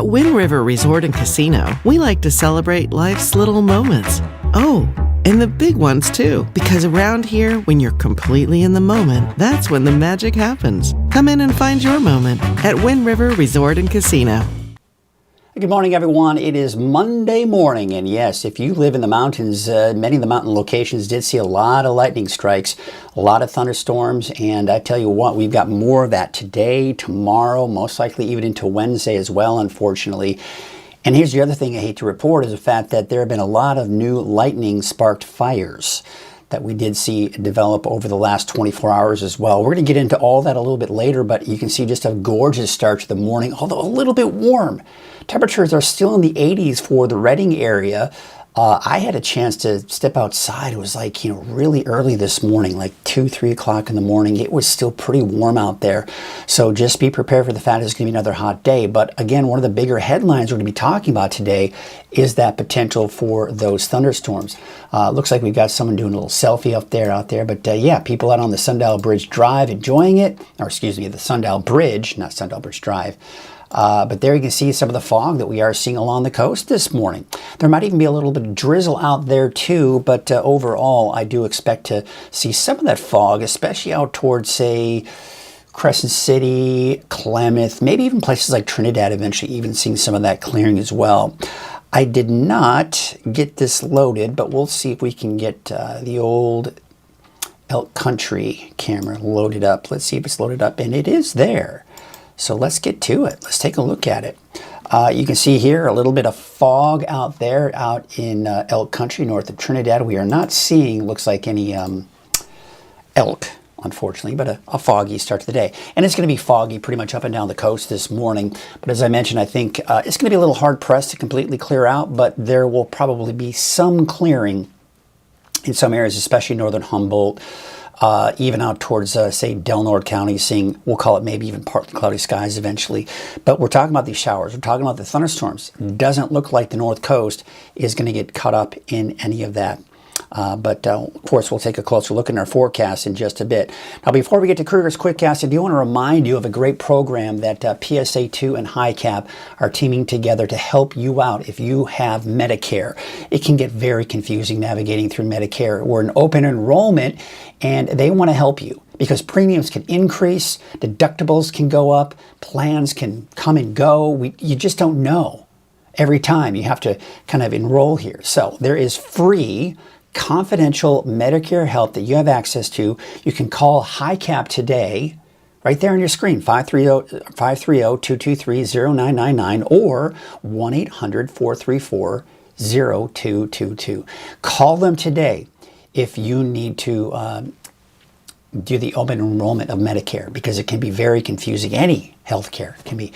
At Wind River Resort and Casino, we like to celebrate life's little moments. Oh, and the big ones too, because around here, when you're completely in the moment, that's when the magic happens. Come in and find your moment at Wind River Resort and Casino. Good morning, everyone. It is Monday morning, and yes, if you live in the mountains, many of the mountain locations did see a lot of lightning strikes, a lot of thunderstorms, and I tell you what, we've got more of that today, tomorrow, most likely even into Wednesday as well, unfortunately. And here's the other thing I hate to report is the fact that there have been a lot of new lightning-sparked fires that we did see develop over the last 24 hours as well. We're going to get into all that a little bit later, but you can see just a gorgeous start to the morning, although a little bit warm. Temperatures are still in the 80s for the Redding area. I had a chance to step outside. It was like, really early this morning, like 2, 3 o'clock in the morning. It was still pretty warm out there. So just be prepared for the fact it's going to be another hot day. But again, one of the bigger headlines we're going to be talking about today is that potential for those thunderstorms. Looks like we've got someone doing a little selfie out there. But yeah, people out on the Sundial Bridge Drive enjoying it. Or excuse me, the Sundial Bridge, not Sundial Bridge Drive. But there you can see some of the fog that we are seeing along the coast this morning. There might even be a little bit of drizzle out there too, but overall I do expect to see some of that fog, especially out towards, say, Crescent City, Klamath, maybe even places like Trinidad, eventually even seeing some of that clearing as well. I did not get this loaded, but we'll see if we can get the old Elk Country camera loaded up. Let's see if it's loaded up, and it is there. So let's get to it. Let's take a look at it. You can see here a little bit of fog out there, out in Elk Country, north of Trinidad. We are not seeing, looks like, any elk, unfortunately, but a foggy start to the day. And it's going to be foggy pretty much up and down the coast this morning. But as I mentioned, I think it's going to be a little hard-pressed to completely clear out, but there will probably be some clearing in some areas, especially northern Humboldt, even out towards, say, Del Norte County, seeing, we'll call it maybe even partly cloudy skies eventually. But we're talking about these showers. We're talking about the thunderstorms. Doesn't look like the North Coast is going to get caught up in any of that. But of course, we'll take a closer look in our forecast in just a bit. Now, before we get to Krueger's Quickcast, I do want to remind you of a great program that PSA2 and HiCap are teaming together to help you out if you have Medicare. It can get very confusing navigating through Medicare. We're an open enrollment, and they want to help you because premiums can increase, deductibles can go up, plans can come and go. You just don't know. Every time you have to kind of enroll here. So there is free confidential Medicare help that you have access to. You can call HiCap today, right there on your screen, 530-223-0999 or 1-800-434-0222. Call them today if you need to do the open enrollment of Medicare, because it can be very confusing. Any healthcare can be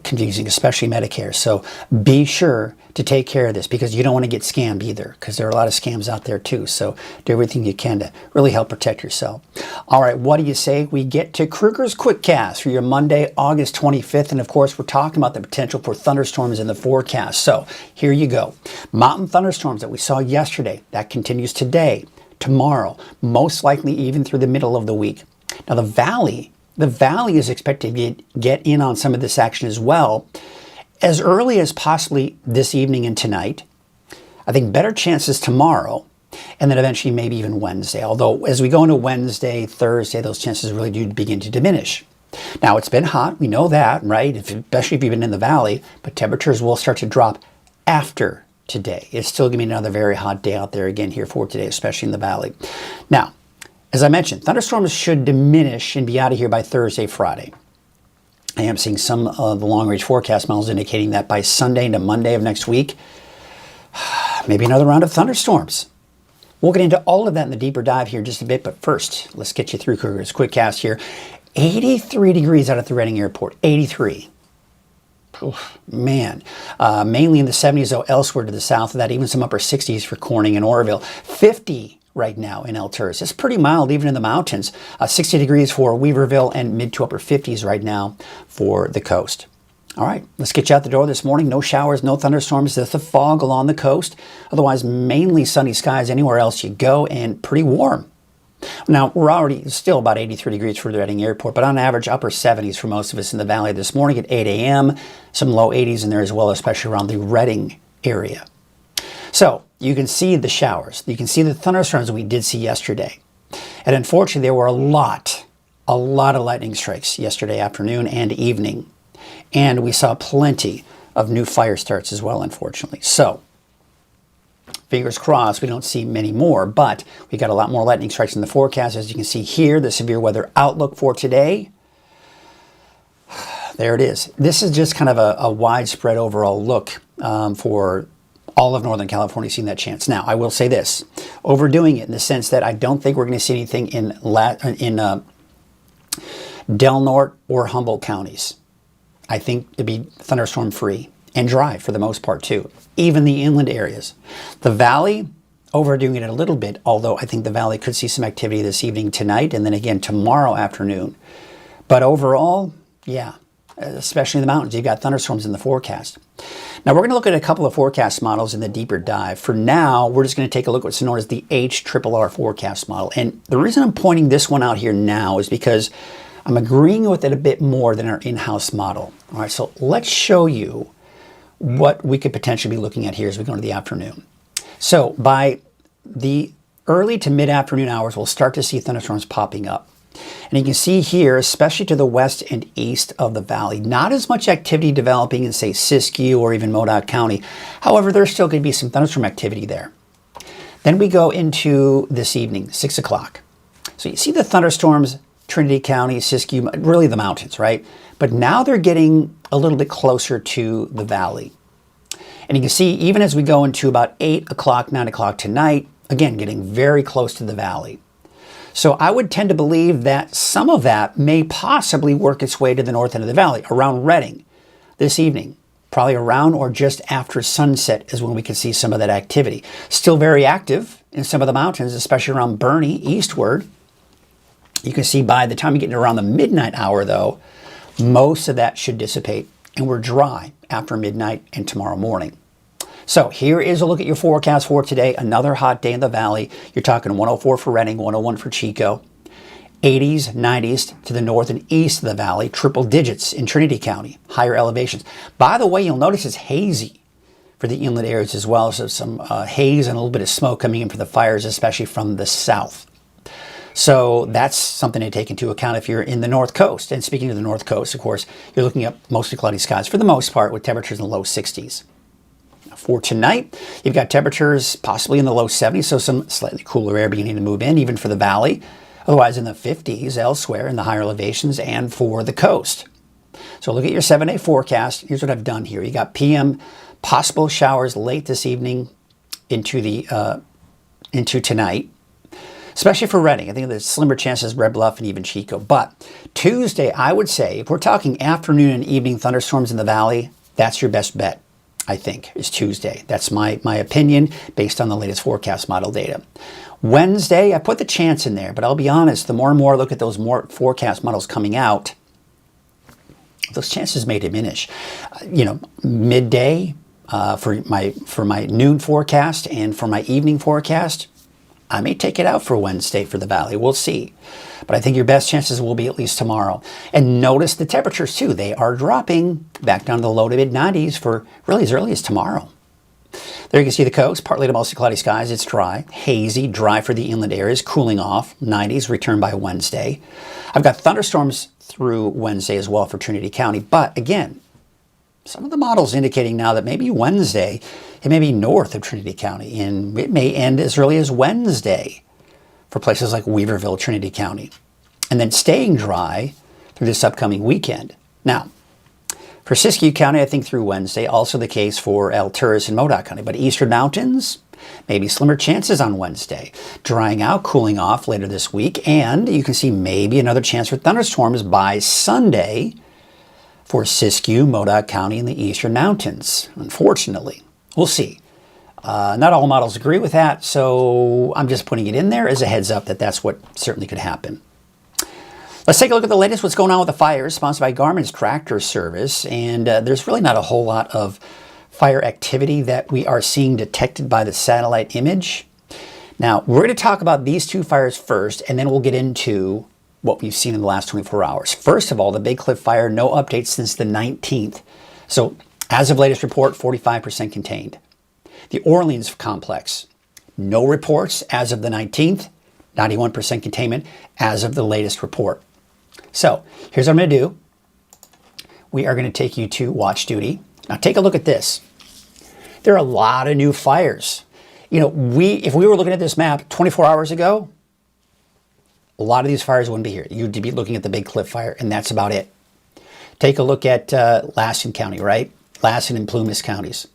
confusing, especially Medicare. So be sure to take care of this, because you don't want to get scammed either, because there are a lot of scams out there too. So do everything you can to really help protect yourself. All right, what do you say we get to Krueger's Quickcast for your Monday, August 25th? And of course, we're talking about the potential for thunderstorms in the forecast. So here you go. Mountain thunderstorms that we saw yesterday, that continues today, tomorrow, most likely even through the middle of the week. Now the valley is expected to get in on some of this action as well, as early as possibly this evening and tonight. I think better chances tomorrow, and then eventually maybe even Wednesday. Although as we go into Wednesday, Thursday, those chances really do begin to diminish. Now it's been hot, we know that, right? Especially if you've been in the valley, but temperatures will start to drop after today. It's still going to be another very hot day out there again here for today, especially in the valley. Now, as I mentioned, thunderstorms should diminish and be out of here by Thursday, Friday. I am seeing some of the long-range forecast models indicating that by Sunday into Monday of next week, maybe another round of thunderstorms. We'll get into all of that in the deeper dive here in just a bit, but first, let's get you through Krueger's Quickcast here. 83 degrees out at the Redding Airport, 83. Oof, man, mainly in the 70s, though, elsewhere to the south of that, even some upper 60s for Corning and Oroville. 50 right now in El Tours. It's pretty mild even in the mountains. 60 degrees for Weaverville and mid to upper 50s right now for the coast. All right, let's get you out the door this morning. No showers, no thunderstorms, just the fog along the coast. Otherwise, mainly sunny skies anywhere else you go and pretty warm. Now, we're already still about 83 degrees for the Reading Airport, but on average, upper 70s for most of us in the valley this morning at 8 a.m. Some low 80s in there as well, especially around the Reading area. So you can see the showers. You can see the thunderstorms we did see yesterday. And unfortunately, there were a lot of lightning strikes yesterday afternoon and evening. And we saw plenty of new fire starts as well, unfortunately. So fingers crossed we don't see many more, but we got a lot more lightning strikes in the forecast. As you can see here, the severe weather outlook for today. There it is. This is just kind of a widespread overall look for all of Northern California seeing that chance. Now, I will say this, overdoing it in the sense that I don't think we're going to see anything in Del Norte or Humboldt counties. I think to be thunderstorm free and dry for the most part too, even the inland areas. The valley, overdoing it a little bit, although I think the valley could see some activity this evening, tonight, and then again tomorrow afternoon. But overall, yeah, especially in the mountains, you've got thunderstorms in the forecast. Now we're going to look at a couple of forecast models in the deeper dive. For now, we're just going to take a look at what's known as the HRRR forecast model. And the reason I'm pointing this one out here now is because I'm agreeing with it a bit more than our in-house model. All right, so let's show you what we could potentially be looking at here as we go into the afternoon. So by the early to mid-afternoon hours, we'll start to see thunderstorms popping up. And you can see here, especially to the west and east of the valley, not as much activity developing in, say, Siskiyou or even Modoc County. However, there's still going to be some thunderstorm activity there. Then we go into this evening, 6 o'clock. So you see the thunderstorms, Trinity County, Siskiyou, really the mountains, right? But now they're getting a little bit closer to the valley. And you can see even as we go into about 8 o'clock, 9 o'clock tonight, again, getting very close to the valley. So I would tend to believe that some of that may possibly work its way to the north end of the valley, around Reading this evening. Probably around or just after sunset is when we can see some of that activity. Still very active in some of the mountains, especially around Bernie, eastward. You can see by the time you get to around the midnight hour, though, most of that should dissipate, and we're dry after midnight and tomorrow morning. So here is a look at your forecast for today. Another hot day in the valley. You're talking 104 for Reading, 101 for Chico. 80s, 90s to the north and east of the valley. Triple digits in Trinity County. Higher elevations. By the way, you'll notice it's hazy for the inland areas as well. So some haze and a little bit of smoke coming in for the fires, especially from the south. So that's something to take into account if you're in the North Coast. And speaking of the North Coast, of course, you're looking at mostly cloudy skies for the most part with temperatures in the low 60s. For tonight, you've got temperatures possibly in the low 70s, so some slightly cooler air beginning to move in, even for the valley. Otherwise in the 50s elsewhere in the higher elevations and for the coast. So look at your 7-day forecast. Here's what I've done here. You got PM, possible showers late this evening into tonight. Especially for Reading. I think there's slimmer chances Red Bluff and even Chico. But Tuesday, I would say, if we're talking afternoon and evening thunderstorms in the valley, that's your best bet, I think, is Tuesday. That's my opinion based on the latest forecast model data. Wednesday, I put the chance in there, but I'll be honest, the more and more I look at those more forecast models coming out, those chances may diminish. Midday for my noon forecast and for my evening forecast, I may take it out for Wednesday for the valley. We'll see. But I think your best chances will be at least tomorrow. And notice the temperatures too. They are dropping back down to the low to mid 90s for really as early as tomorrow. There you can see the coast, partly to mostly cloudy skies. It's dry, hazy, dry for the inland areas, cooling off. 90s return by Wednesday. I've got thunderstorms through Wednesday as well for Trinity County. But again, some of the models indicating now that maybe Wednesday, it may be north of Trinity County, and it may end as early as Wednesday for places like Weaverville, Trinity County, and then staying dry through this upcoming weekend. Now, for Siskiyou County, I think through Wednesday, also the case for Alturas and Modoc County, but Eastern Mountains, maybe slimmer chances on Wednesday. Drying out, cooling off later this week, and you can see maybe another chance for thunderstorms by Sunday for Siskiyou, Modoc County, and the Eastern Mountains, unfortunately. We'll see. Not all models agree with that, so I'm just putting it in there as a heads up that that's what certainly could happen. Let's take a look at the latest, what's going on with the fires, sponsored by Garmin's Tractor Service. And there's really not a whole lot of fire activity that we are seeing detected by the satellite image. Now, we're going to talk about these two fires first, and then we'll get into what we've seen in the last 24 hours. First of all, the Big Cliff fire, no updates since the 19th. So, as of latest report, 45% contained. The Orleans complex, no reports as of the 19th, 91% containment as of the latest report. So, here's what I'm going to do. We are going to take you to watch duty. Now, take a look at this. There are a lot of new fires. You know, if we were looking at this map 24 hours ago, a lot of these fires wouldn't be here. You'd be looking at the Big Cliff fire, and that's about it. Take a look at Lassen County, right? Lassen and Plumas counties.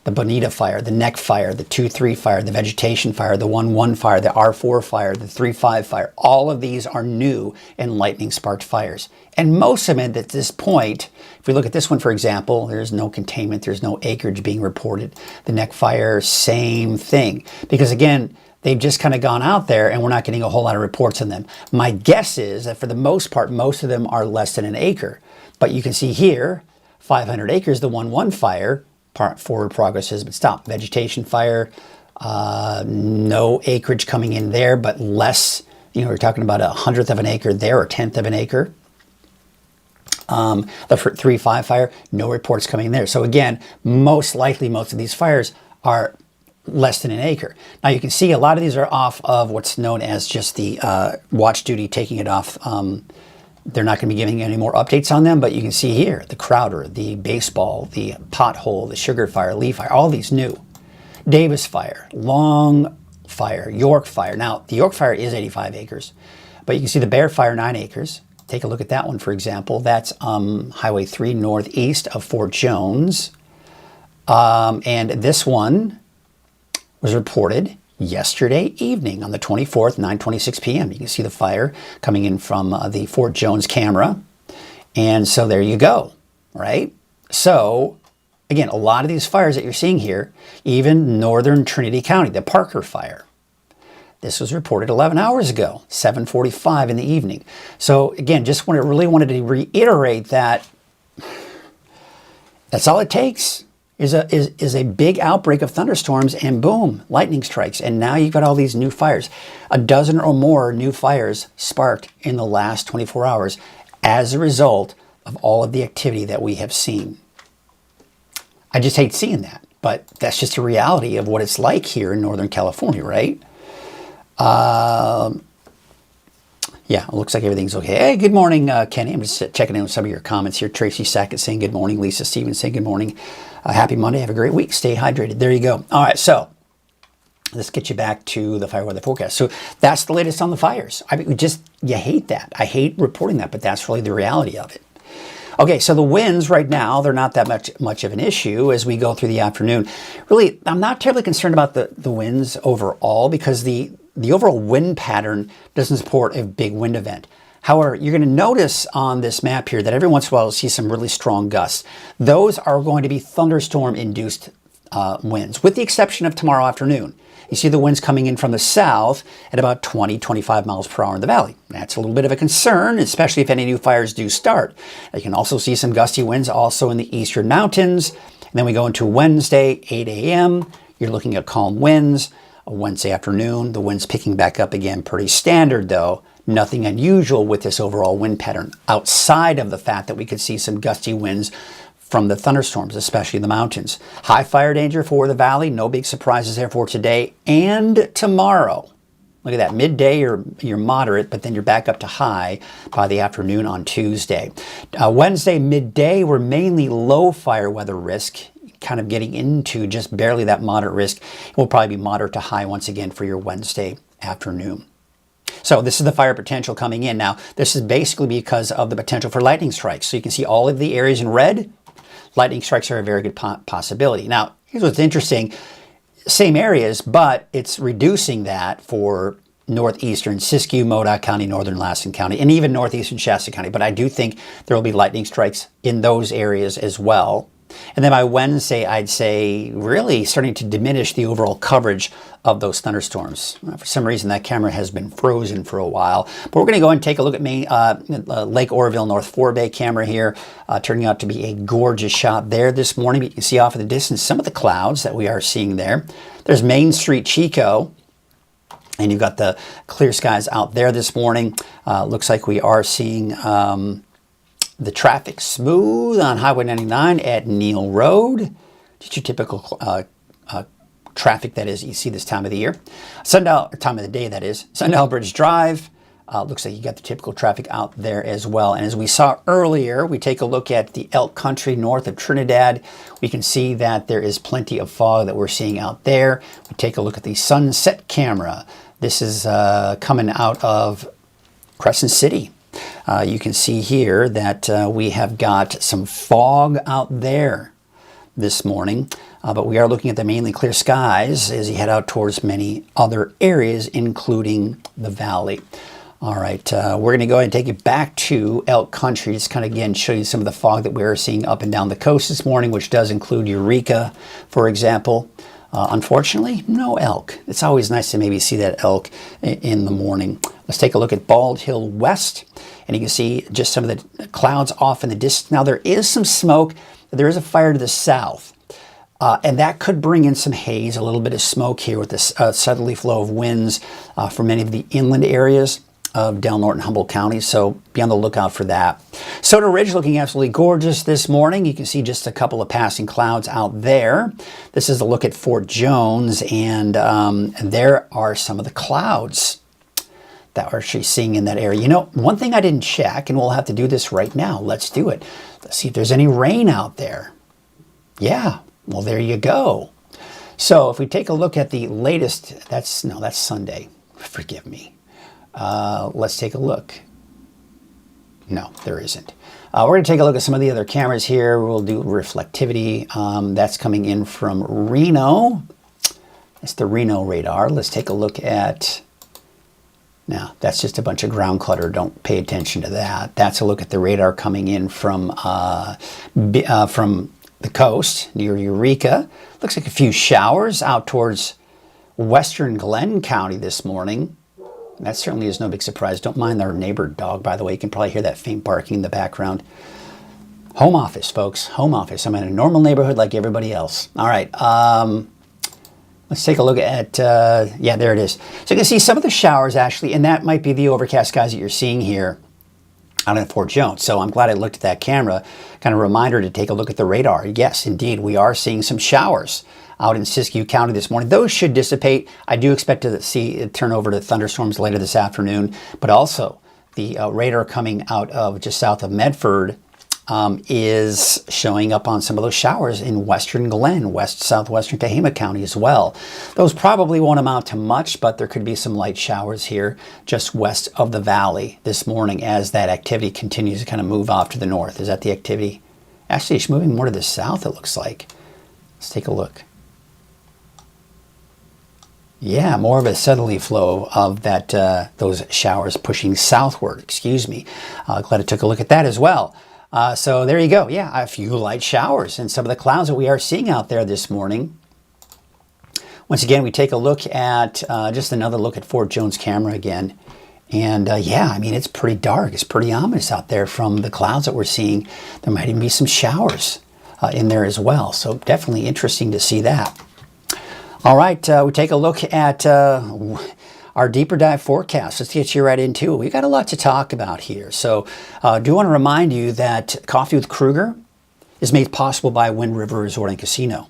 The Bonita fire, the Neck fire, the 2-3 fire, the Vegetation fire, the 1-1 fire, the R4 fire, the 3-5 fire. All of these are new and lightning-sparked fires. And most of them at this point, if we look at this one, for example, there's no containment, there's no acreage being reported. The Neck fire, same thing. Because again, they've just kind of gone out there and we're not getting a whole lot of reports on them. My guess is that for the most part, most of them are less than an acre. But you can see here, 500 acres, the 1-1 fire, forward progress has been stopped. Vegetation fire, no acreage coming in there, but less, you know, we're talking about 1/100th of an acre there or 1/10th of an acre. The 3-5 fire, no reports coming in there. So again, most likely most of these fires are less than an acre. Now you can see a lot of these are off of what's known as just the watch duty, taking it off. They're not going to be giving any more updates on them, but you can see here, the Crowder, the Baseball, the Pothole, the Sugar Fire, Lee Fire, all these new. Davis Fire, Long Fire, York Fire. Now, the York Fire is 85 acres, but you can see the Bear Fire, 9 acres. Take a look at that one, for example. That's Highway 3 northeast of Fort Jones. And this one was reported yesterday evening on the 24th, 9:26 p.m. You can see the fire coming in from the Fort Jones camera. And so there you go, right? So again, a lot of these fires that you're seeing here, even northern Trinity County, the Parker fire. This was reported 11 hours ago, 7:45 in the evening. So again, just really wanted to reiterate that that's all it takes. Is a big outbreak of thunderstorms and boom, lightning strikes. And now you've got all these new fires. A dozen or more new fires sparked in the last 24 hours as a result of all of the activity that we have seen. I just hate seeing that, but that's just a reality of what it's like here in Northern California, right? Yeah, it looks like everything's okay. Hey, good morning, Kenny. I'm just checking in with some of your comments here. Tracy Sackett saying good morning. Lisa Stevens saying good morning. Happy Monday. Have a great week. Stay hydrated. There you go. All right, so let's get you back to the fire weather forecast. So that's the latest on the fires. I mean, you hate that. I hate reporting that, but that's really the reality of it. Okay, so the winds right now, they're not that much of an issue as we go through the afternoon. Really, I'm not terribly concerned about the winds overall because the overall wind pattern doesn't support a big wind event. However, you're going to notice on this map here that every once in a while you'll see some really strong gusts. Those are going to be thunderstorm-induced winds, with the exception of tomorrow afternoon. You see the winds coming in from the south at about 20, 25 miles per hour in the valley. That's a little bit of a concern, especially if any new fires do start. You can also see some gusty winds also in the eastern mountains. And then we go into Wednesday, 8 a.m. You're looking at calm winds. Wednesday afternoon, the wind's picking back up again. Pretty standard though. Nothing unusual with this overall wind pattern outside of the fact that we could see some gusty winds from the thunderstorms, especially in the mountains. High fire danger for the valley. No big surprises there for today and tomorrow. Look at that. Midday, you're moderate, but then you're back up to high by the afternoon on Tuesday. Wednesday, midday, we're mainly low fire weather risk, kind of getting into just barely that moderate risk. It will probably be moderate to high once again for your Wednesday afternoon. So this is the fire potential coming in. Now, this is basically because of the potential for lightning strikes. So you can see all of the areas in red. Lightning strikes are a very good possibility. Now, here's what's interesting. Same areas, but it's reducing that for northeastern Siskiyou, Modoc County, northern Lassen County, and even northeastern Shasta County. But I do think there will be lightning strikes in those areas as well. And then by Wednesday, I'd say really starting to diminish the overall coverage of those thunderstorms. For some reason, that camera has been frozen for a while. But we're going to go and take a look at Lake Oroville, North Forebay camera here, turning out to be a gorgeous shot there this morning. But you can see off in the distance some of the clouds that we are seeing there. There's Main Street, Chico. And you've got the clear skies out there this morning. Looks like we are seeing the traffic smooth on Highway 99 at Neal Road. Just your typical traffic that is you see this time of the year. Time of the day, that is. Sundial Bridge Drive. Looks like you got the typical traffic out there as well. And as we saw earlier, we take a look at the Elk Country north of Trinidad. We can see that there is plenty of fog that we're seeing out there. We take a look at the sunset camera. This is coming out of Crescent City. You can see here that we have got some fog out there this morning. But we are looking at the mainly clear skies as you head out towards many other areas, including the valley. All right, we're going to go ahead and take it back to Elk Country. Just kind of, again, show you some of the fog that we're seeing up and down the coast this morning, which does include Eureka, for example. Unfortunately, no elk. It's always nice to maybe see that elk in the morning. Let's take a look at Bald Hill West, and you can see just some of the clouds off in the distance. Now, there is some smoke. There is a fire to the south. And that could bring in some haze, a little bit of smoke here with this southerly flow of winds for many of the inland areas of Del Norte and Humboldt counties, so be on the lookout for that. Soda Ridge looking absolutely gorgeous this morning. You can see just a couple of passing clouds out there. This is a look at Fort Jones, and there are some of the clouds that we're actually seeing in that area. You know, one thing I didn't check, and we'll have to do this right now. Let's do it. Let's see if there's any rain out there. Yeah, well, there you go. So if we take a look at the latest, that's Sunday. Forgive me. Let's take a look. No, there isn't. We're going to take a look at some of the other cameras here. We'll do reflectivity. That's coming in from Reno. It's the Reno radar. Let's take a look at... Now, that's just a bunch of ground clutter. Don't pay attention to that. That's a look at the radar coming in from the coast near Eureka. Looks like a few showers out towards western Glenn County this morning. That certainly is no big surprise. Don't mind our neighbor dog, by the way. You can probably hear that faint barking in the background. Home office, folks. Home office. I'm in a normal neighborhood like everybody else. All right. Let's take a look at, yeah, there it is. So you can see some of the showers, actually, and that might be the overcast skies that you're seeing here out in Fort Jones. So I'm glad I looked at that camera. Kind of a reminder to take a look at the radar. Yes, indeed, we are seeing some showers out in Siskiyou County this morning. Those should dissipate. I do expect to see it turn over to thunderstorms later this afternoon, but also the radar coming out of just south of Medford is showing up on some of those showers in western Glenn, southwestern Tehama County as well. Those probably won't amount to much, but there could be some light showers here just west of the valley this morning as that activity continues to kind of move off to the north. Is that the activity? Actually, it's moving more to the south, it looks like. Let's take a look. Yeah, more of a southerly flow of that those showers pushing southward. Excuse me. Glad I took a look at that as well. So there you go. Yeah, a few light showers and some of the clouds that we are seeing out there this morning. Once again, we take a look at just another look at Fort Jones camera again. And yeah, I mean, it's pretty dark. It's pretty ominous out there from the clouds that we're seeing. There might even be some showers in there as well. So definitely interesting to see that. All right, we take a look at our deeper dive forecast. Let's get you right into it. We've got a lot to talk about here. So I do want to remind you that Coffee with Krueger is made possible by Wind River Resort and Casino.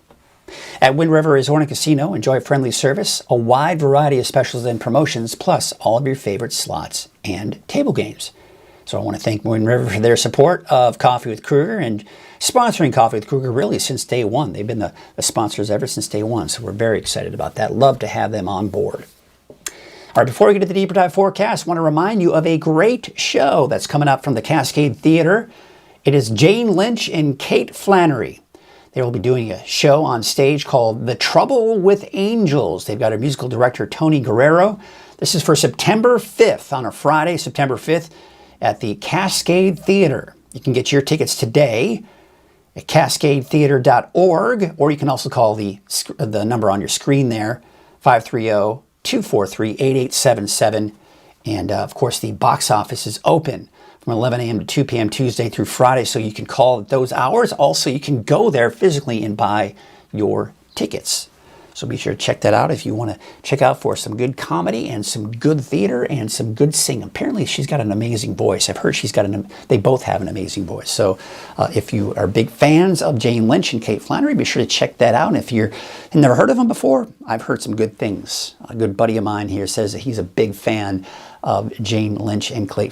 At Wind River Resort and Casino, enjoy friendly service, a wide variety of specials and promotions, plus all of your favorite slots and table games. So I want to thank Wind River for their support of Coffee with Krueger and sponsoring Coffee with Krueger really since day one. They've been the sponsors ever since day one, so we're very excited about that. Love to have them on board. All right, before we get to the deeper dive forecast, I want to remind you of a great show that's coming up from the Cascade Theater. It is Jane Lynch and Kate Flannery. They will be doing a show on stage called The Trouble with Angels. They've got a musical director, Tony Guerrero. This is for September 5th, on a Friday, September 5th, at the Cascade Theater. You can get your tickets today at cascadetheater.org, or you can also call the number on your screen there, 530-243-8877. And of course, the box office is open from 11 a.m. to 2 p.m. Tuesday through Friday, so you can call at those hours. Also, you can go there physically and buy your tickets. So be sure to check that out if you want to check out for some good comedy and some good theater and some good singing. Apparently, she's got an amazing voice. I've heard they both have an amazing voice. So if you are big fans of Jane Lynch and Kate Flannery, be sure to check that out. And if you've never heard of them before, I've heard some good things. A good buddy of mine here says that he's a big fan of Jane Lynch and Kate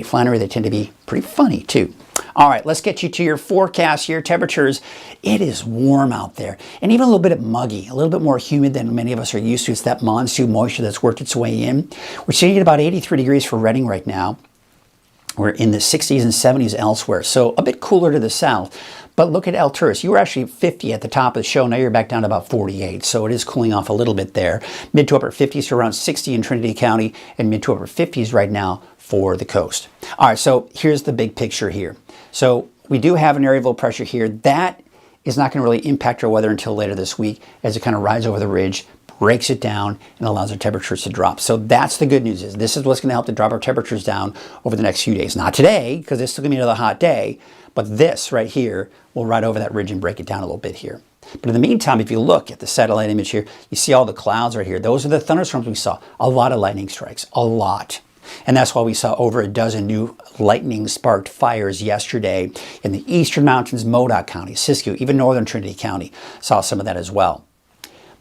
Flannery. They tend to be pretty funny, too. All right, let's get you to your forecast here. Temperatures, it is warm out there and even a little bit muggy, a little bit more humid than many of us are used to. It's that monsoon moisture that's worked its way in. We're sitting at about 83 degrees for Reading right now. We're in the 60s and 70s elsewhere, so a bit cooler to the south. But look at Alturas. You were actually 50 at the top of the show. Now you're back down to about 48, so it is cooling off a little bit there. Mid to upper 50s to around 60 in Trinity County and mid to upper 50s right now for the coast. All right, so here's the big picture here. So we do have an area of low pressure here. That is not going to really impact our weather until later this week as it kind of rides over the ridge, breaks it down, and allows our temperatures to drop. So that's the good news. This is what's going to help to drop our temperatures down over the next few days. Not today, because it's still going to be another hot day, but this right here will ride over that ridge and break it down a little bit here. But in the meantime, if you look at the satellite image here, you see all the clouds right here. Those are the thunderstorms we saw. A lot of lightning strikes, a lot. And that's why we saw over a dozen new lightning-sparked fires yesterday in the eastern mountains, Modoc County, Siskiyou, even northern Trinity County saw some of that as well.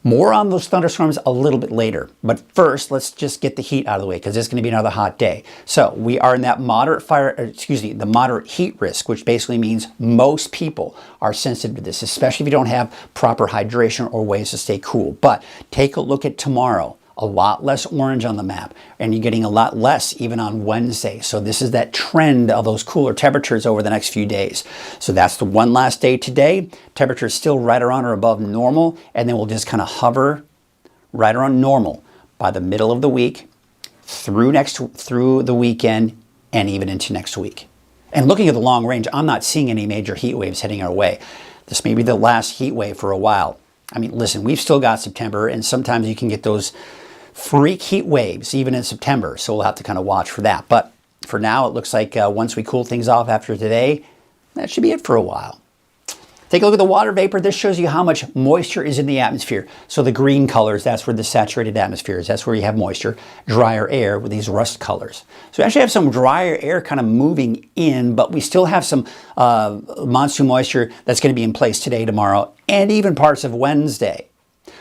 More on those thunderstorms a little bit later. But first, let's just get the heat out of the way because it's going to be another hot day. So we are in that the moderate heat risk, which basically means most people are sensitive to this, especially if you don't have proper hydration or ways to stay cool. But take a look at tomorrow. A lot less orange on the map, and you're getting a lot less even on Wednesday. So this is that trend of those cooler temperatures over the next few days. So that's the one last day today. Temperature is still right around or above normal, and then we'll just kind of hover right around normal by the middle of the week, through the weekend, and even into next week. And looking at the long range, I'm not seeing any major heat waves heading our way. This may be the last heat wave for a while. I mean, listen, we've still got September, and sometimes you can get those freak heat waves even in September, so we'll have to kind of watch for that. But for now, it looks like once we cool things off after today, that should be it for a while. Take a look at the water vapor. This shows you how much moisture is in the atmosphere. So the green colors, that's where the saturated atmosphere is. That's where you have moisture. Drier air with these rust colors. So we actually have some drier air kind of moving in, but we still have some monsoon moisture that's going to be in place today, tomorrow, and even parts of Wednesday.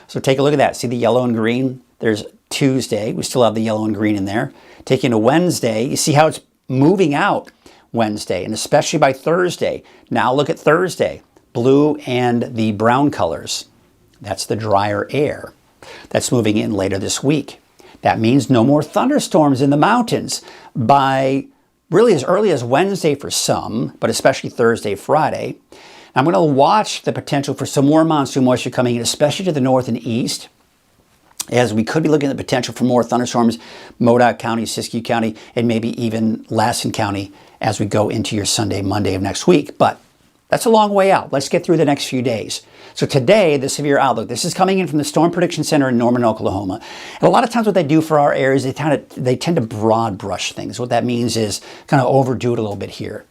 So take a look at that. See the yellow and green? There's Tuesday. We still have the yellow and green in there. Take into Wednesday. You see how it's moving out Wednesday, and especially by Thursday. Now look at Thursday. Blue and the brown colors. That's the drier air that's moving in later this week. That means no more thunderstorms in the mountains by really as early as Wednesday for some, but especially Thursday, Friday. I'm going to watch the potential for some more monsoon moisture coming in, especially to the north and east, as we could be looking at the potential for more thunderstorms, Modoc County, Siskiyou County, and maybe even Lassen County as we go into your Sunday, Monday of next week. But that's a long way out. Let's get through the next few days. So today, the severe outlook. This is coming in from the Storm Prediction Center in Norman, Oklahoma. And a lot of times what they do for our areas, they tend to broad brush things. What that means is kind of overdo it a little bit here.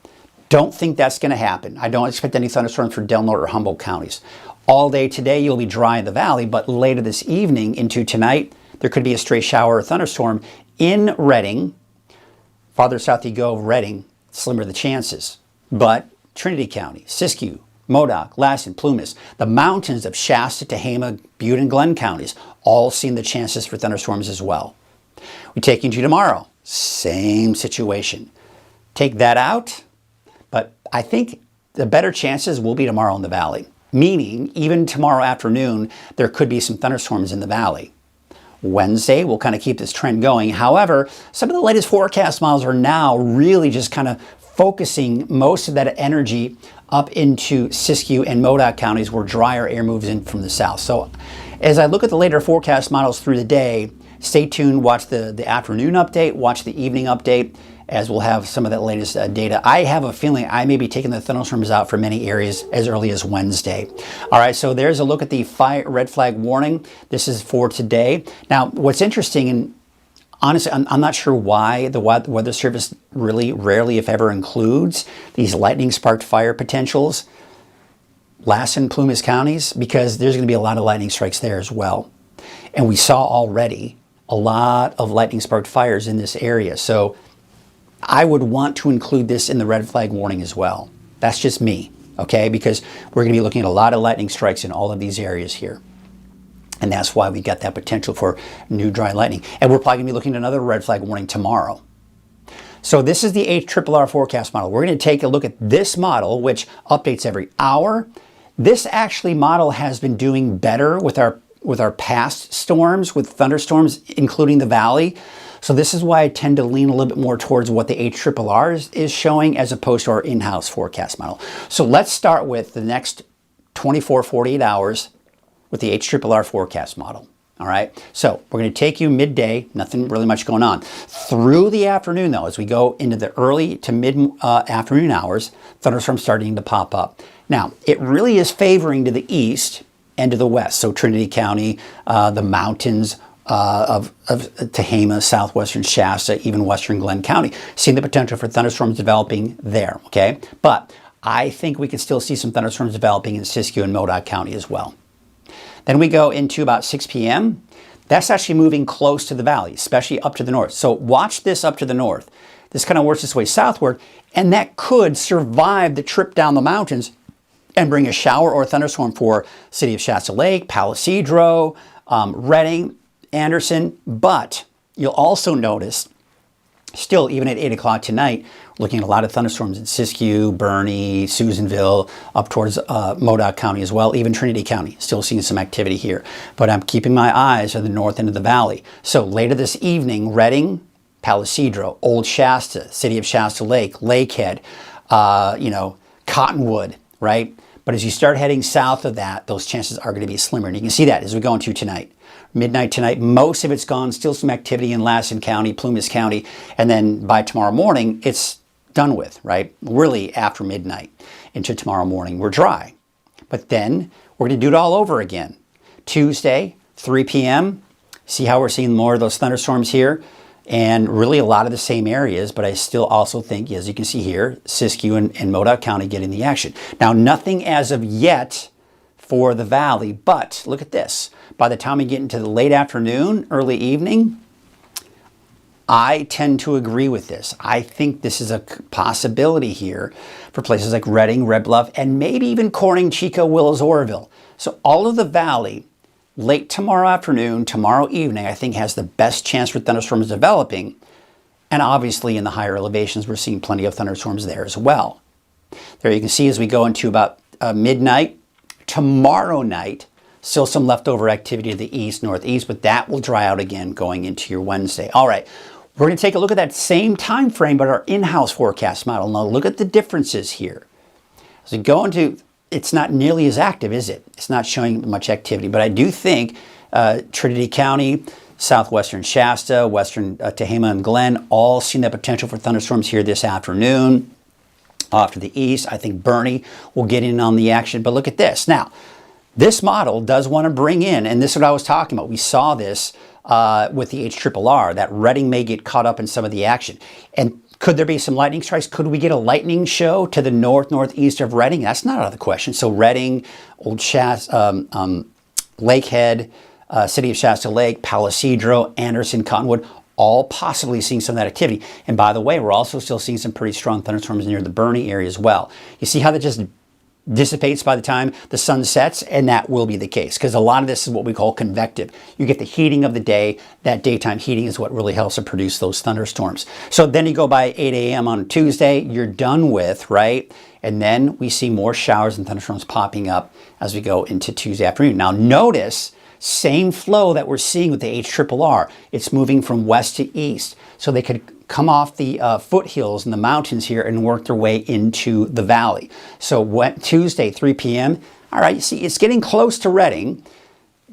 Don't think that's going to happen. I don't expect any thunderstorms for Del Norte or Humboldt counties. All day today, you'll be dry in the valley, but later this evening into tonight, there could be a stray shower or thunderstorm in Reading. Farther south you go, Reading, slimmer the chances. But Trinity County, Siskiyou, Modoc, Lassen, Plumas, the mountains of Shasta, Tehama, Butte, and Glenn counties, all seeing the chances for thunderstorms as well. We take you to tomorrow, same situation. Take that out, but I think the better chances will be tomorrow in the valley. Meaning, even tomorrow afternoon, there could be some thunderstorms in the valley. Wednesday, we'll kind of keep this trend going. However, some of the latest forecast models are now really just kind of focusing most of that energy up into Siskiyou and Modoc counties where drier air moves in from the south. So as I look at the later forecast models through the day, stay tuned, watch the afternoon update, watch the evening update, as we'll have some of that latest data. I have a feeling I may be taking the thunderstorms out for many areas as early as Wednesday. All right, so there's a look at the red flag warning. This is for today. Now, what's interesting, and honestly, I'm not sure why the Weather Service really rarely, if ever, includes these lightning-sparked fire potentials. Lassen, Plumas counties, because there's going to be a lot of lightning strikes there as well. And we saw already a lot of lightning sparked fires in this area. So I would want to include this in the red flag warning as well. That's just me, okay? Because we're going to be looking at a lot of lightning strikes in all of these areas here. And that's why we got that potential for new dry lightning. And we're probably going to be looking at another red flag warning tomorrow. So this is the HRRR forecast model. We're going to take a look at this model, which updates every hour. This actually model has been doing better with our past storms, with thunderstorms, including the valley. So this is why I tend to lean a little bit more towards what the HRRR is showing as opposed to our in-house forecast model. So let's start with the next 24, 48 hours with the HRRR forecast model. All right, so we're going to take you midday, nothing really much going on. Through the afternoon, though, as we go into the early to mid afternoon hours, thunderstorms starting to pop up. Now, it really is favoring to the east and to the west. So Trinity County, the mountains of Tehama, southwestern Shasta, even western Glenn County, seeing the potential for thunderstorms developing there, okay? But I think we could still see some thunderstorms developing in Siskiyou and Modoc County as well. Then we go into about 6 p.m. That's actually moving close to the valley, especially up to the north. So watch this up to the north. This kind of works its way southward, and that could survive the trip down the mountains and bring a shower or a thunderstorm for City of Shasta Lake, Palisadro, Redding, Anderson. But you'll also notice, still, even at 8 o'clock tonight, looking at a lot of thunderstorms in Siskiyou, Bernie, Susanville, up towards Modoc County as well, even Trinity County, still seeing some activity here. But I'm keeping my eyes on the north end of the valley. So later this evening, Redding, Palisadro, Old Shasta, City of Shasta Lake, Lakehead, Cottonwood, right? But as you start heading south of that, those chances are going to be slimmer. And you can see that as we go into tonight. Midnight tonight, most of it's gone. Still some activity in Lassen County, Plumas County. And then by tomorrow morning, it's done with, right? Really after midnight into tomorrow morning, we're dry. But then we're going to do it all over again. Tuesday, 3 p.m. See how we're seeing more of those thunderstorms here? And really a lot of the same areas, but I still also think, as you can see here, Siskiyou and Modoc County getting the action. Now, nothing as of yet for the valley, but look at this. By the time we get into the late afternoon, early evening, I tend to agree with this. I think this is a possibility here for places like Redding, Red Bluff, and maybe even Corning, Chico, Willows, Oroville. So all of the valley, late tomorrow afternoon, tomorrow evening, I think has the best chance for thunderstorms developing. And obviously in the higher elevations, we're seeing plenty of thunderstorms there as well. There you can see as we go into about midnight, tomorrow night, still some leftover activity to the east, northeast, but that will dry out again going into your Wednesday. All right, we're going to take a look at that same time frame, but our in-house forecast model. Now look at the differences here. As we go into, it's not nearly as active, is it? It's not showing much activity, but I do think Trinity County, southwestern Shasta, western Tehama and Glenn, all seeing the potential for thunderstorms here this afternoon. Off to the east, I think Bernie will get in on the action, but look at this. Now, this model does want to bring in, and this is what I was talking about. We saw this with the HRRR, that Redding may get caught up in some of the action. And could there be some lightning strikes? Could we get a lightning show to the northeast of Redding? That's not out of the question. So Redding, Old Shasta, Lakehead, City of Shasta Lake, Palisadro, Anderson, Cottonwood, all possibly seeing some of that activity. And by the way, we're also still seeing some pretty strong thunderstorms near the Bernie area as well. You see how that just dissipates by the time the sun sets, and that will be the case because a lot of this is what we call convective. You get the heating of the day. That daytime heating is what really helps to produce those thunderstorms. So then you go by 8 a.m. on Tuesday, you're done with, right? And then we see more showers and thunderstorms popping up as we go into Tuesday afternoon. Now notice, same flow that we're seeing with the HRRR. It's moving from west to east. So they could come off the foothills and the mountains here and work their way into the valley. So Tuesday, 3 p.m., all right, you see, it's getting close to Redding.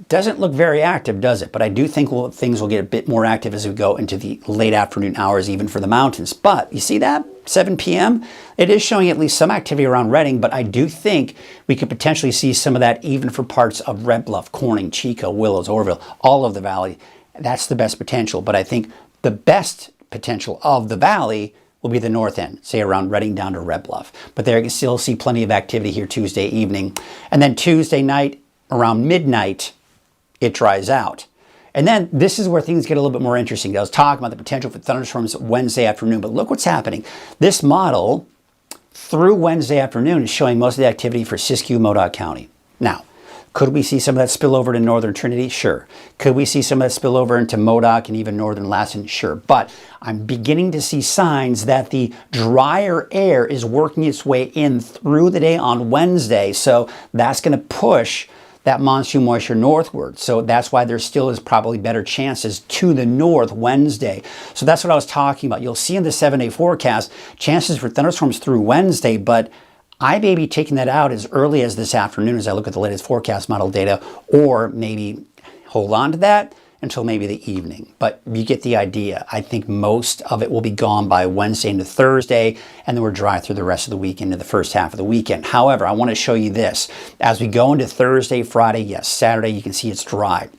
Doesn't look very active, does it? But I do think things will get a bit more active as we go into the late afternoon hours, even for the mountains. But you see that? 7 p.m.? It is showing at least some activity around Redding, but I do think we could potentially see some of that even for parts of Red Bluff, Corning, Chico, Willows, Oroville, all of the valley. That's the best potential. But I think the best potential of the valley will be the north end, say around Reading down to Red Bluff. But there you can still see plenty of activity here Tuesday evening. And then Tuesday night, around midnight, it dries out. And then this is where things get a little bit more interesting. I was talking about the potential for thunderstorms Wednesday afternoon, but look what's happening. This model through Wednesday afternoon is showing most of the activity for Siskiyou, Modoc County. Now, could we see some of that spill over to northern Trinity? Sure. Could we see some of that spill over into Modoc and even northern Lassen? Sure. But I'm beginning to see signs that the drier air is working its way in through the day on Wednesday. So that's going to push that monsoon moisture northward. So that's why there still is probably better chances to the north Wednesday. So that's what I was talking about. You'll see in the 7-day forecast chances for thunderstorms through Wednesday, but I may be taking that out as early as this afternoon as I look at the latest forecast model data, or maybe hold on to that until maybe the evening. But you get the idea. I think most of it will be gone by Wednesday into Thursday, and then we're dry through the rest of the week into the first half of the weekend. However, I want to show you this. As we go into Thursday, Friday, yes, Saturday, you can see it's dry.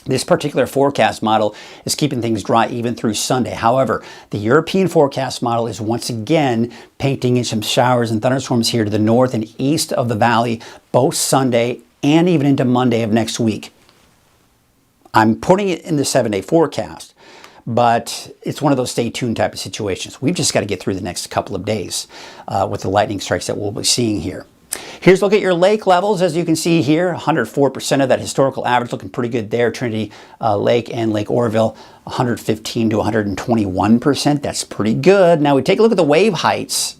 This particular forecast model is keeping things dry even through Sunday. However, the European forecast model is once again painting in some showers and thunderstorms here to the north and east of the valley, both Sunday and even into Monday of next week. I'm putting it in the 7-day forecast, but it's one of those stay tuned type of situations. We've just got to get through the next couple of days with the lightning strikes that we'll be seeing here. Here's a look at your lake levels. As you can see here, 104% of that historical average, looking pretty good there. Trinity Lake and Lake Oroville, 115 to 121%. That's pretty good. Now we take a look at the wave heights.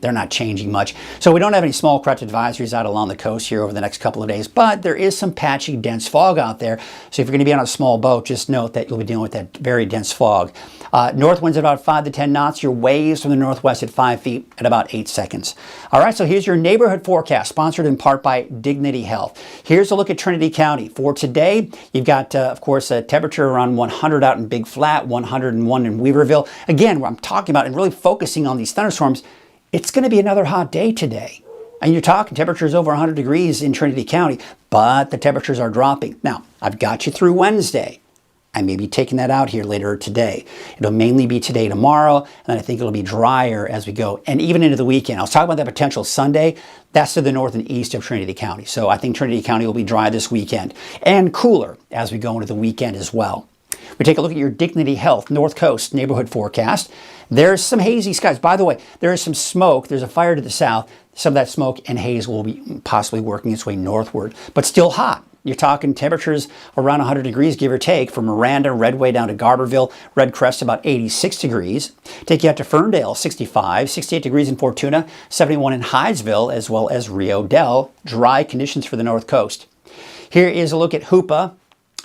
They're not changing much. So we don't have any small craft advisories out along the coast here over the next couple of days, but there is some patchy, dense fog out there. So if you're going to be on a small boat, just note that you'll be dealing with that very dense fog. North winds at about 5 to 10 knots. Your waves from the northwest at 5 feet at about 8 seconds. All right, so here's your neighborhood forecast, sponsored in part by Dignity Health. Here's a look at Trinity County. For today, you've got, of course, a temperature around 100 out in Big Flat, 101 in Weaverville. Again, what I'm talking about and really focusing on these thunderstorms, it's going to be another hot day today. And you're talking temperatures over 100 degrees in Trinity County, but the temperatures are dropping. Now, I've got you through Wednesday. I may be taking that out here later today. It'll mainly be today, tomorrow, and then I think it'll be drier as we go, and even into the weekend. I was talking about that potential Sunday. That's to the north and east of Trinity County. So I think Trinity County will be dry this weekend and cooler as we go into the weekend as well. We take a look at your Dignity Health North Coast neighborhood forecast. There's some hazy skies. By the way, there is some smoke. There's a fire to the south. Some of that smoke and haze will be possibly working its way northward, but still hot. You're talking temperatures around 100 degrees, give or take, from Miranda, Redway down to Garberville, Red Crest about 86 degrees. Take you out to Ferndale, 65, 68 degrees in Fortuna, 71 in Hydesville, as well as Rio Dell. Dry conditions for the North Coast. Here is a look at Hoopa.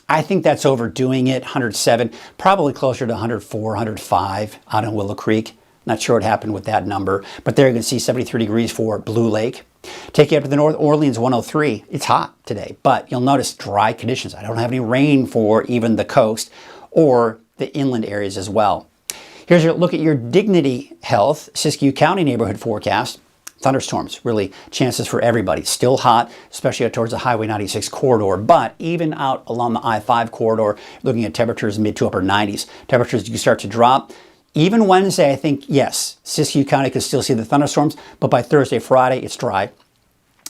I think that's overdoing it, 107, probably closer to 104, 105 out in Willow Creek. Not sure what happened with that number, but there you can see 73 degrees for Blue Lake. Take you up to the North Orleans, 103. It's hot today, but you'll notice dry conditions. I don't have any rain for even the coast or the inland areas as well. Here's your look at your Dignity Health Siskiyou County neighborhood forecast. Thunderstorms, really chances for everybody. Still hot, especially out towards the Highway 96 corridor, but even out along the I-5 corridor, looking at temperatures mid to upper 90s. Temperatures do start to drop. Even Wednesday, I think, yes, Siskiyou County could still see the thunderstorms, but by Thursday, Friday, it's dry.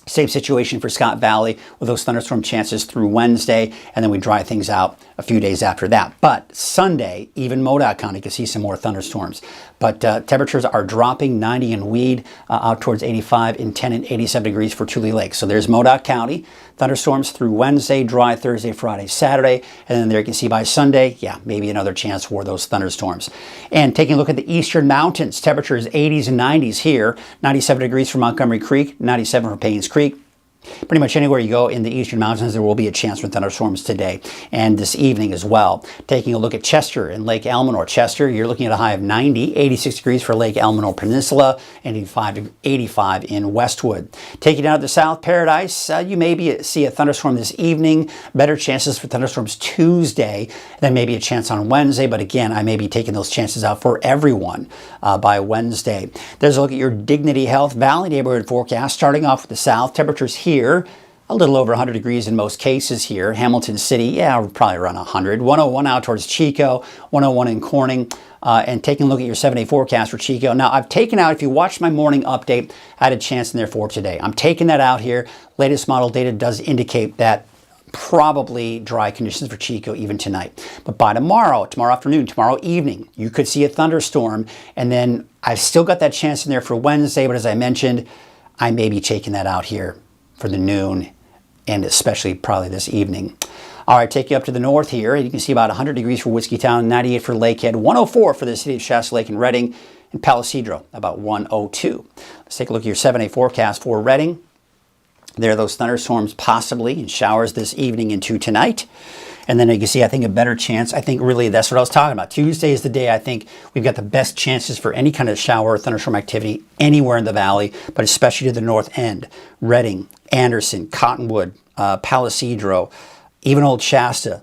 Same situation for Scott Valley with those thunderstorm chances through Wednesday, and then we dry things out a few days after that. But Sunday, even Modoc County could see some more thunderstorms. But temperatures are dropping, 90 in Weed, out towards 85 in 10 and 87 degrees for Tule Lake. So there's Modoc County. Thunderstorms through Wednesday, dry Thursday, Friday, Saturday. And then there you can see by Sunday, yeah, maybe another chance for those thunderstorms. And taking a look at the eastern mountains, temperatures 80s and 90s here. 97 degrees for Montgomery Creek, 97 for Paynes Creek. Pretty much anywhere you go in the eastern mountains, there will be a chance for thunderstorms today and this evening as well. Taking a look at Chester and Lake Elminor. Chester, you're looking at a high of 90, 86 degrees for Lake Elminor Peninsula, and 85 in Westwood. Taking down to the South Paradise, you may see a thunderstorm this evening. Better chances for thunderstorms Tuesday, then maybe a chance on Wednesday. But again, I may be taking those chances out for everyone by Wednesday. There's a look at your Dignity Health Valley neighborhood forecast. Starting off with the south, temperatures here, a little over 100 degrees in most cases here. Hamilton City, yeah, probably around 100. 101 out towards Chico, 101 in Corning, and taking a look at your 7-day forecast for Chico. Now, I've taken out, if you watched my morning update, I had a chance in there for today. I'm taking that out here. Latest model data does indicate that probably dry conditions for Chico even tonight. But by tomorrow afternoon, tomorrow evening, you could see a thunderstorm. And then I've still got that chance in there for Wednesday. But as I mentioned, I may be taking that out here for the noon and especially probably this evening. All right, take you up to the north here. You can see about 100 degrees for Whiskeytown, 98 for Lakehead, 104 for the city of Shasta Lake and Redding, and Palisadro, about 102. Let's take a look at your 7-day forecast for Redding. There are those thunderstorms possibly and showers this evening into tonight. And then you can see, I think, a better chance. I think really that's what I was talking about. Tuesday is the day I think we've got the best chances for any kind of shower or thunderstorm activity anywhere in the valley, but especially to the north end. Redding, Anderson, Cottonwood, Palisadro, even Old Shasta,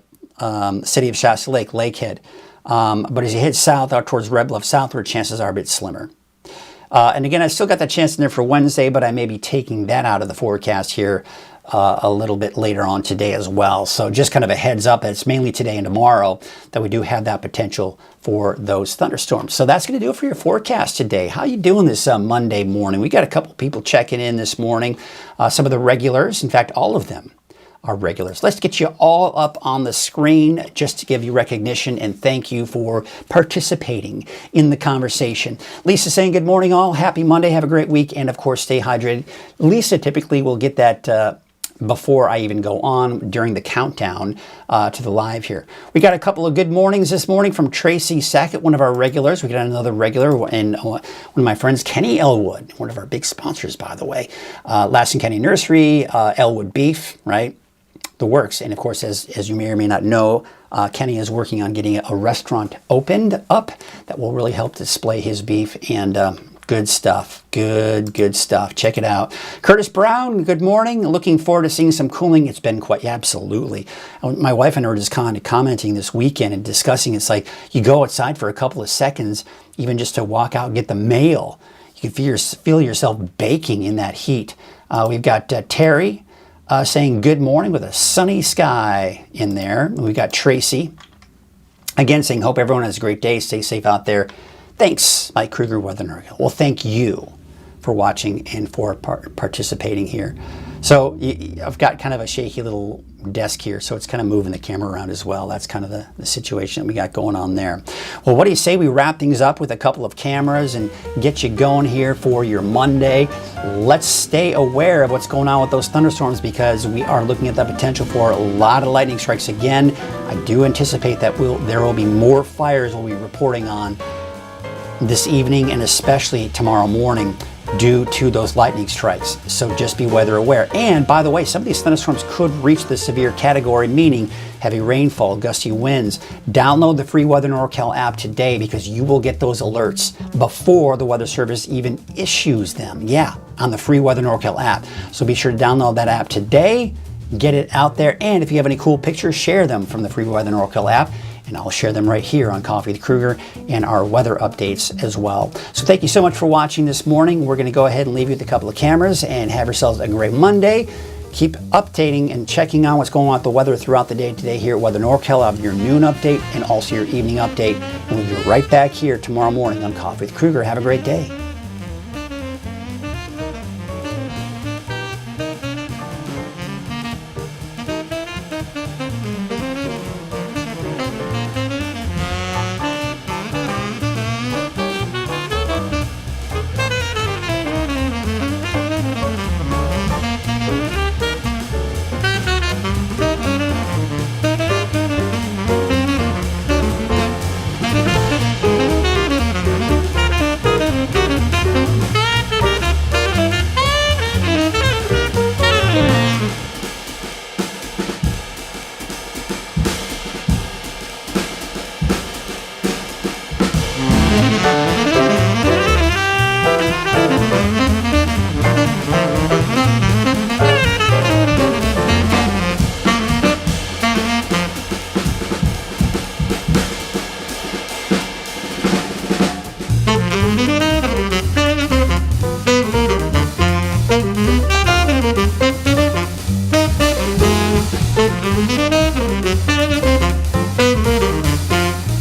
city of Shasta Lake, Lakehead. But as you head south out towards Red Bluff southward, chances are a bit slimmer. And again, I still got that chance in there for Wednesday, but I may be taking that out of the forecast here a little bit later on today as well. So just kind of a heads up, it's mainly today and tomorrow that we do have that potential for those thunderstorms. So that's going to do it for your forecast today. How you doing this Monday morning? We got a couple people checking in this morning. Some of the regulars, in fact, all of them are regulars. Let's get you all up on the screen just to give you recognition and thank you for participating in the conversation. Lisa saying good morning all, happy Monday, have a great week, and of course stay hydrated. Lisa typically will get that before I even go on during the countdown to the live here. We got a couple of good mornings this morning from Tracy Sackett, one of our regulars. We got another regular and one of my friends, Kenny Elwood, one of our big sponsors, by the way. Lassen County Nursery, Elwood Beef, right? The works. And of course, as you may or may not know, Kenny is working on getting a restaurant opened up that will really help display his beef and good stuff. Good stuff. Check it out. Curtis Brown, good morning. Looking forward to seeing some cooling. It's been quite, yeah, absolutely. My wife and I were just kind of commenting this weekend and discussing, it's like you go outside for a couple of seconds, even just to walk out and get the mail. You can feel yourself baking in that heat. We've got Terry, saying good morning with a sunny sky in there. We've got Tracy, again saying, hope everyone has a great day. Stay safe out there. Thanks, Mike Krueger, Weather NorCal. Well, thank you for watching and for participating here. So I've got kind of a shaky little desk here, so it's kind of moving the camera around as well. That's kind of the situation that we got going on there. Well, what do you say we wrap things up with a couple of cameras and get you going here for your Monday? Let's stay aware of what's going on with those thunderstorms because we are looking at the potential for a lot of lightning strikes again. I do anticipate that there will be more fires we'll be reporting on this evening and especially tomorrow morning due to those lightning strikes. So just be weather aware. And by the way, some of these thunderstorms could reach the severe category, meaning heavy rainfall, gusty winds. Download the free Weather NorCal app today because you will get those alerts before the Weather Service even issues them. Yeah, on the free Weather NorCal app. So be sure to download that app today, get it out there. And if you have any cool pictures, share them from the free Weather NorCal app. And I'll share them right here on Coffee with Krueger and our weather updates as well. So thank you so much for watching this morning. We're going to go ahead and leave you with a couple of cameras and have yourselves a great Monday. Keep updating and checking on what's going on with the weather throughout the day today here at Weather NorCal. I'll have your noon update and also your evening update. And we'll be right back here tomorrow morning on Coffee with Krueger. Have a great day.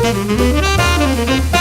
Thank you.